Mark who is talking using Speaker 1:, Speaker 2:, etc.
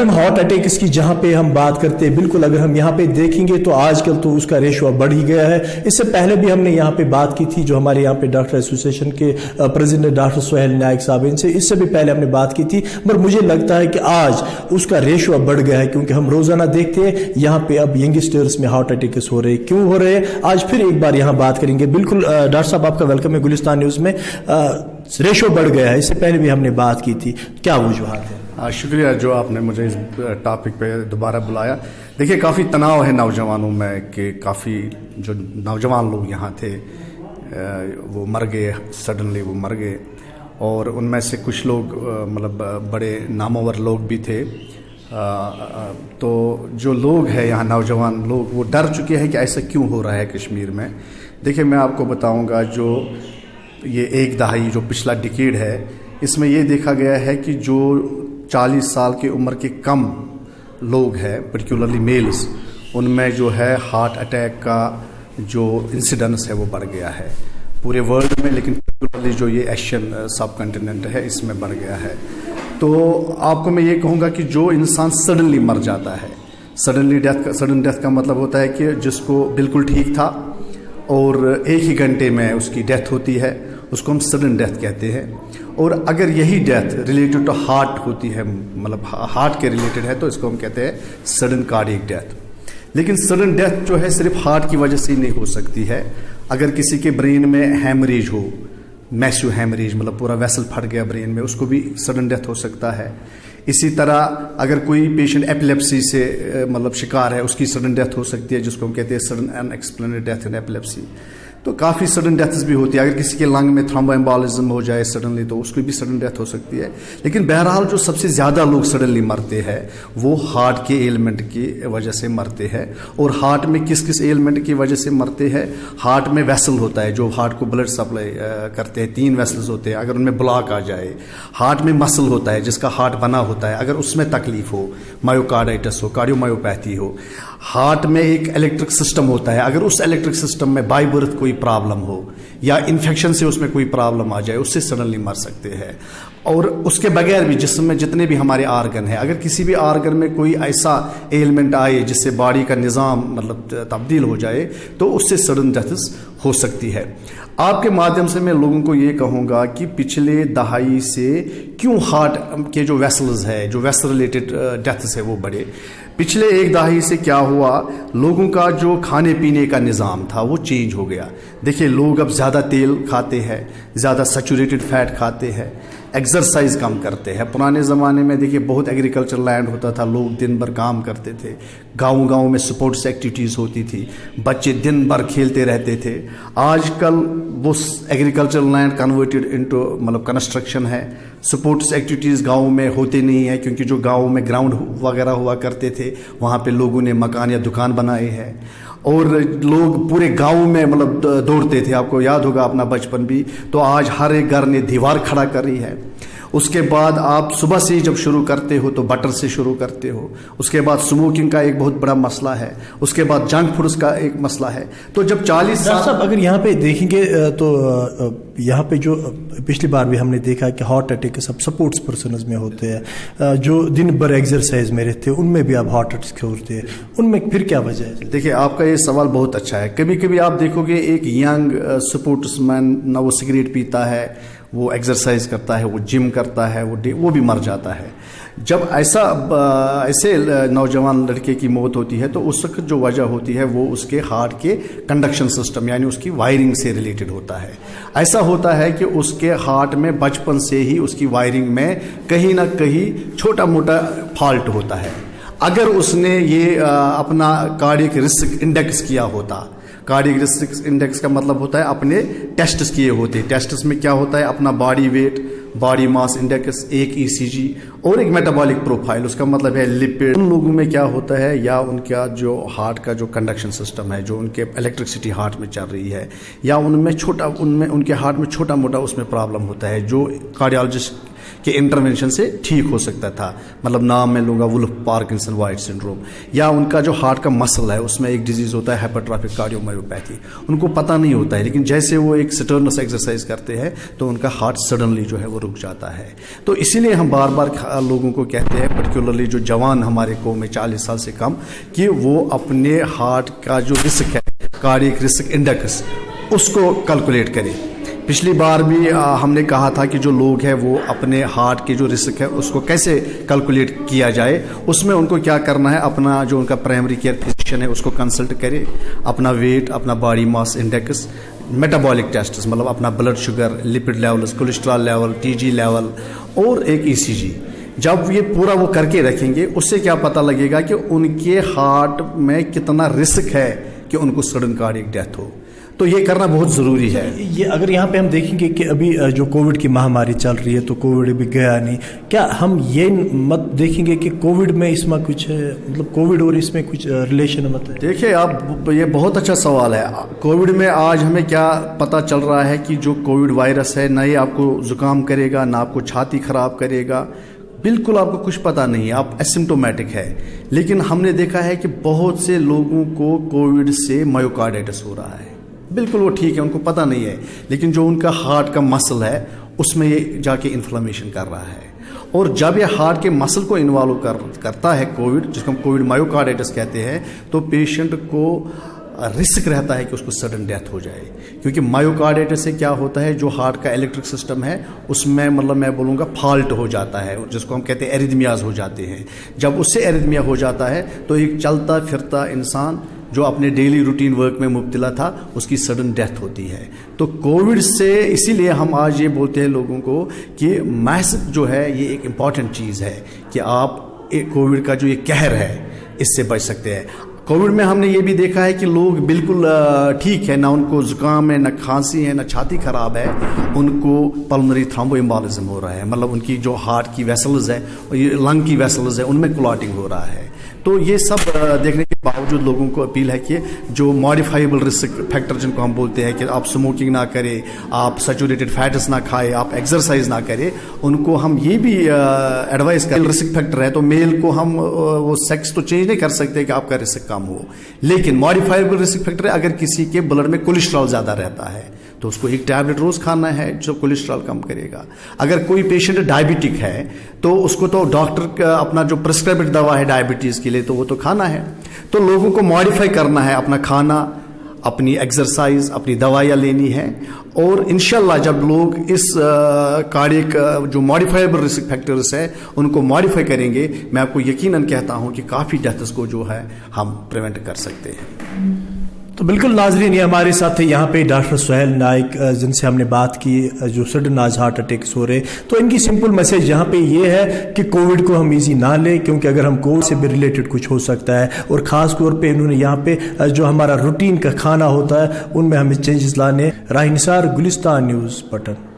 Speaker 1: Sudden heart attacks की जहां पे हम बात करते हैं, बिल्कुल अगर हम यहाँ पे देखेंगे तो आजकल तो उसका रेशो बढ़ ही गया है। इससे पहले भी हमने यहाँ पे बात की थी, जो हमारे यहाँ पे डॉक्टर एसोसिएशन के प्रेसिडेंट डॉक्टर सोहेल नायक साहब, इनसे इससे भी पहले हमने बात की थी, मगर मुझे लगता है कि आज उसका रेशो बढ़ गया है, क्योंकि हम रोजाना देखते हैं यहाँ पे अब यंगस्टर्स में हार्ट अटैक्स हो रहे हैं। क्यों हो रहे हैं, आज फिर एक बार यहाँ बात करेंगे। बिल्कुल डॉक्टर साहब, आपका वेलकम है गुलिस्तान न्यूज में। रेशो बढ़ गया है, इससे पहले भी हमने बात की थी, क्या वजूहात है?
Speaker 2: शुक्रिया जो आपने मुझे इस टॉपिक पे दोबारा बुलाया। देखिए, काफ़ी तनाव है नौजवानों में कि काफ़ी जो नौजवान लोग यहाँ थे वो मर गए, सडनली वो मर गए, और उनमें से कुछ लोग मतलब बड़े नामवर लोग भी थे। तो जो लोग हैं यहाँ नौजवान लोग, वो डर चुके हैं कि ऐसा क्यों हो रहा है कश्मीर में। देखिए, मैं आपको बताऊँगा, जो ये एक दहाई जो पिछला डिकेड है, इसमें ये देखा गया है कि जो 40 साल की उम्र के कम लोग हैं, पर्टिकुलरली मेल्स, उनमें जो है हार्ट अटैक का जो इंसिडेंस है वो बढ़ गया है पूरे वर्ल्ड में, लेकिन पर्टिकुलरली जो ये एशियन सब कॉन्टिनेंट है इसमें बढ़ गया है। तो आपको मैं ये कहूँगा कि जो इंसान सडनली मर जाता है, सडन डेथ का मतलब होता है कि जिसको बिल्कुल ठीक था और एक ही घंटे में उसकी डेथ होती है, उसको हम सडन डेथ कहते हैं। और अगर यही डेथ रिलेटेड टू हार्ट होती है, मतलब हार्ट के रिलेटेड है, तो इसको हम कहते हैं सडन कार्डियक डेथ। लेकिन सडन डेथ जो है सिर्फ हार्ट की वजह से ही नहीं हो सकती है। अगर किसी के ब्रेन में हैमरेज हो, मैसिव हैमरेज, मतलब पूरा वेसल फट गया ब्रेन में, उसको भी सडन डेथ हो सकता है। इसी तरह अगर कोई पेशेंट एपिलेप्सी से मतलब शिकार है, उसकी सडन डेथ हो सकती है, जिसको हम कहते हैं सडन अनएक्सप्लेनेड डेथ इन एपिलेप्सी। तो काफ़ी सडन डेथ्स भी होती है। अगर किसी के लंग में थ्रोम्बोएम्बोलिज्म हो जाए सडनली, तो उसकी भी सडन डेथ हो सकती है। लेकिन बहरहाल जो सबसे ज़्यादा लोग सडनली मरते हैं वो हार्ट के एलिमेंट की वजह से मरते हैं। और हार्ट में किस किस एलिमेंट की वजह से मरते हैं? हार्ट में वेसल होता है जो हार्ट को ब्लड सप्लाई करते हैं, 3 वेसल्स होते हैं, अगर उनमें ब्लॉक आ जाए। हार्ट में मसल होता है जिसका हार्ट बना होता है, अगर उसमें तकलीफ हो, मायोकार्डाइटिस हो, कार्डियोमायोपैथी हो। हार्ट में एक इलेक्ट्रिक सिस्टम होता है, अगर उस इलेक्ट्रिक सिस्टम में बाय बर्थ कोई प्रॉब्लम हो या इन्फेक्शन से उसमें कोई प्रॉब्लम आ जाए, उससे सडनली मर सकते हैं। और उसके बगैर भी जिस्म में जितने भी हमारे आर्गन है, अगर किसी भी आर्गन में कोई ऐसा एलिमेंट आए जिससे बॉडी का निज़ाम मतलब तब्दील हो जाए, तो उससे सडन डेथ्स हो सकती है। आपके माध्यम से मैं लोगों को ये कहूँगा कि पिछले दहाई से क्यों हार्ट के जो वेसल्स है, जो वेसल रिलेटेड डेथ्स है वो बढ़े। पिछले एक दहाई से क्या हुआ, लोगों का जो खाने पीने का निज़ाम था वो चेंज हो गया। देखिए, लोग अब ज़्यादा तेल खाते हैं, ज़्यादा सैचुरेटेड फैट खाते हैं, एक्सरसाइज कम करते हैं। पुराने ज़माने में देखिए बहुत एग्रीकल्चर लैंड होता था, लोग दिन भर काम करते थे, गांव-गांव में स्पोर्ट्स एक्टिविटीज़ होती थी, बच्चे दिन भर खेलते रहते थे। आजकल वो एग्रीकल्चर लैंड कन्वर्टेड इनटू मतलब कंस्ट्रक्शन है। स्पोर्ट्स एक्टिविटीज़ गाँव में होते नहीं है, क्योंकि जो गाँव में ग्राउंड वगैरह हुआ करते थे वहाँ पे लोगों ने मकान या दुकान बनाए हैं, और लोग पूरे गांव में मतलब दौड़ते थे। आपको याद होगा अपना बचपन भी। तो आज हर एक घर ने दीवार खड़ा करी है। उसके बाद आप सुबह से ही जब शुरू करते हो तो बटर से शुरू करते हो। उसके बाद स्मोकिंग का एक बहुत बड़ा मसला है। उसके बाद जंक फूड्स का एक मसला है। तो जब 40 साल
Speaker 1: अगर यहाँ पे देखेंगे तो यहाँ पे जो पिछली बार भी हमने देखा कि हार्ट अटैक सब सपोर्ट्स पर्सनस में होते हैं, जो दिन भर एक्सरसाइज में रहते हैं, उनमें भी अब हार्ट अटैक होते हैं। उनमें फिर क्या वजह है? देखिए,
Speaker 2: आपका ये सवाल बहुत अच्छा है। कभी कभी आप देखोगे एक यंग स्पोर्ट्समैन ना वो सिगरेट पीता है, वो एक्सरसाइज करता है, वो जिम करता है, वो भी मर जाता है। जब ऐसे नौजवान लड़के की मौत होती है तो उस वक्त जो वजह होती है वो उसके हार्ट के कंडक्शन सिस्टम यानी उसकी वायरिंग से रिलेटेड होता है। ऐसा होता है कि उसके हार्ट में बचपन से ही उसकी वायरिंग में कहीं ना कहीं छोटा मोटा फॉल्ट होता है। अगर उसने ये अपना कार्डियक रिस्क इंडेक्स किया होता, कार्डियक रिस्क इंडेक्स का मतलब होता है अपने टेस्ट्स किए होते। टेस्ट्स में क्या होता है? अपना body weight, body mass index, एक ईसीजी और एक मेटाबॉलिक प्रोफाइल, उसका मतलब है लिपिड। उन लोगों में क्या होता है, या उनका जो हार्ट का जो कंडक्शन सिस्टम है, जो उनके इलेक्ट्रिसिटी हार्ट में चल रही है, या उनमें उनके हार्ट में छोटा मोटा उसमें प्रॉब्लम होता है, जो कार्डियोलॉजिस्ट کہ انٹرونشن سے ٹھیک ہو سکتا تھا. مطلب نام میں لوں گا وولف پارکنسن وائٹ سنڈروم, یا ان کا جو ہارٹ کا مسل ہے اس میں ایک ڈیزیز ہوتا ہے ہائپرٹرافک کارڈیومایوپیتھی, ان کو پتہ نہیں ہوتا ہے, لیکن جیسے وہ ایک سٹرنس ایکسرسائز کرتے ہیں تو ان کا ہارٹ سڈنلی جو ہے وہ رک جاتا ہے. تو اسی لیے ہم بار بار لوگوں کو کہتے ہیں, پرٹیکولرلی جو جوان ہمارے قوم میں 40 سال سے کم, کہ وہ اپنے ہارٹ کا جو رسک ہے, کارڈیک رسک انڈیکس, اس کو کیلکولیٹ کرے. پچھلی بار بھی ہم نے کہا تھا کہ جو لوگ ہیں وہ اپنے ہارٹ کے جو رسک ہے اس کو کیسے کیلکولیٹ کیا جائے. اس میں ان کو کیا کرنا ہے, اپنا جو ان کا پرائمری کیئر فزیشین ہے اس کو کنسلٹ کرے, اپنا ویٹ, اپنا body mass index, metabolic tests مطلب اپنا blood sugar, lipid levels, cholesterol level, T G level, اور ایک ای سی جی. جب یہ پورا وہ کر کے رکھیں گے, اس سے کیا پتہ لگے گا کہ ان کے ہارٹ میں کتنا رسک ہے کہ ان کو سڈن کارڈیک ڈیتھ ہو. تو یہ کرنا بہت ضروری ہے.
Speaker 1: یہ اگر یہاں پہ ہم دیکھیں گے کہ ابھی جو کووڈ کی مہاماری چل رہی ہے تو کووڈ ابھی گیا نہیں, کیا ہم یہ مت دیکھیں گے کہ کووڈ میں اس میں کچھ مطلب کووڈ اور اس میں کچھ ریلیشن مت ہے؟
Speaker 2: دیکھیے آپ, یہ بہت اچھا سوال ہے. کووڈ میں آج ہمیں کیا پتہ چل رہا ہے کہ جو کووڈ وائرس ہے نہ ہی آپ کو زکام کرے گا, نہ آپ کو چھاتی خراب کرے گا, بالکل آپ کو کچھ پتہ نہیں ہے, آپ اسمپٹومیٹک ہے. لیکن ہم نے دیکھا ہے کہ بہت سے لوگوں کو کووڈ سے مایوکارڈائٹس ہو رہا ہے. بالکل وہ ٹھیک ہے, ان کو پتہ نہیں ہے, لیکن جو ان کا ہارٹ کا مسل ہے اس میں یہ جا کے انفلمیشن کر رہا ہے. اور جب یہ ہارٹ کے مسل کو انوالو کرتا ہے کووڈ, جس کو ہم کووڈ مایوکارڈائٹس کہتے ہیں, تو پیشنٹ کو رسک رہتا ہے کہ اس کو سڈن ڈیتھ ہو جائے. کیونکہ مایوکارڈائٹس سے کیا ہوتا ہے, جو ہارٹ کا الیکٹرک سسٹم ہے اس میں مطلب میں بولوں گا فالٹ ہو جاتا ہے, جس کو ہم کہتے ہیں ایریدمیاز ہو جاتے ہیں. جب اس سے ایریدمیا ہو جاتا ہے تو ایک چلتا پھرتا انسان جو اپنے ڈیلی روٹین ورک میں مبتلا تھا اس کی سڈن ڈیتھ ہوتی ہے. تو کووڈ سے اسی لیے ہم آج یہ بولتے ہیں لوگوں کو کہ ماسک جو ہے یہ ایک امپورٹنٹ چیز ہے کہ آپ کووڈ کا جو یہ قہر ہے اس سے بچ سکتے ہیں. کووڈ میں ہم نے یہ بھی دیکھا ہے کہ لوگ بالکل ٹھیک ہے, نہ ان کو زکام ہے, نہ کھانسی ہے, نہ چھاتی خراب ہے, ان کو پلمنری تھرامبو ایمبولزم ہو رہا ہے. مطلب ان کی جو ہارٹ کی ویسلز ہے, لنگ کی ویسلز ہے, ان میں کلاٹنگ ہو رہا ہے. تو یہ سب دیکھنے کے باوجود لوگوں کو اپیل ہے کہ جو ماڈیفائیبل رسک فیکٹر جن کو ہم بولتے ہیں کہ آپ سموکنگ نہ کریں, آپ سیچوریٹڈ فیٹس نہ کھائیں, آپ ایکسرسائز نہ کریں, ان کو ہم یہ بھی ایڈوائز کریں. رسک فیکٹر ہے تو میل کو ہم وہ سیکس تو چینج نہیں کر سکتے کہ آپ کا رسک کم ہو, لیکن ماڈیفائیبل رسک فیکٹر ہے اگر کسی کے بلڈ میں کولیسٹرول زیادہ رہتا ہے تو اس کو ایک ٹیبلٹ روز کھانا ہے جو کولیسٹرول کم کرے گا. اگر کوئی پیشنٹ ڈائبٹک ہے تو اس کو تو ڈاکٹر کا اپنا جو پرسکرائبڈ دوا ہے ڈائبٹیز کے لیے تو وہ تو کھانا ہے. تو لوگوں کو ماڈیفائی کرنا ہے اپنا کھانا, اپنی ایکسرسائز, اپنی دوائیاں لینی ہے. اور انشاءاللہ جب لوگ اس کارڈیک جو ماڈیفائیبل رسک فیکٹرز ہے ان کو ماڈیفائی کریں گے, میں آپ کو یقیناً کہتا ہوں کہ کافی ڈیتھز کو جو ہے ہم پریونٹ کر سکتے ہیں.
Speaker 1: تو بالکل ناظرین, یہ ہمارے ساتھ تھے یہاں پہ ڈاکٹر سہیل نائک جن سے ہم نے بات کی, جو سڈن آج ہارٹ اٹیکس ہو رہے. تو ان کی سمپل میسج یہاں پہ یہ ہے کہ کووڈ کو ہم ایزی نہ لیں, کیونکہ اگر ہم کووڈ سے بھی ریلیٹڈ کچھ ہو سکتا ہے. اور خاص طور پہ انہوں نے یہاں پہ جو ہمارا روٹین کا کھانا ہوتا ہے ان میں ہمیں چینجز لانے. راہ نثار, گلستان نیوز, پٹن.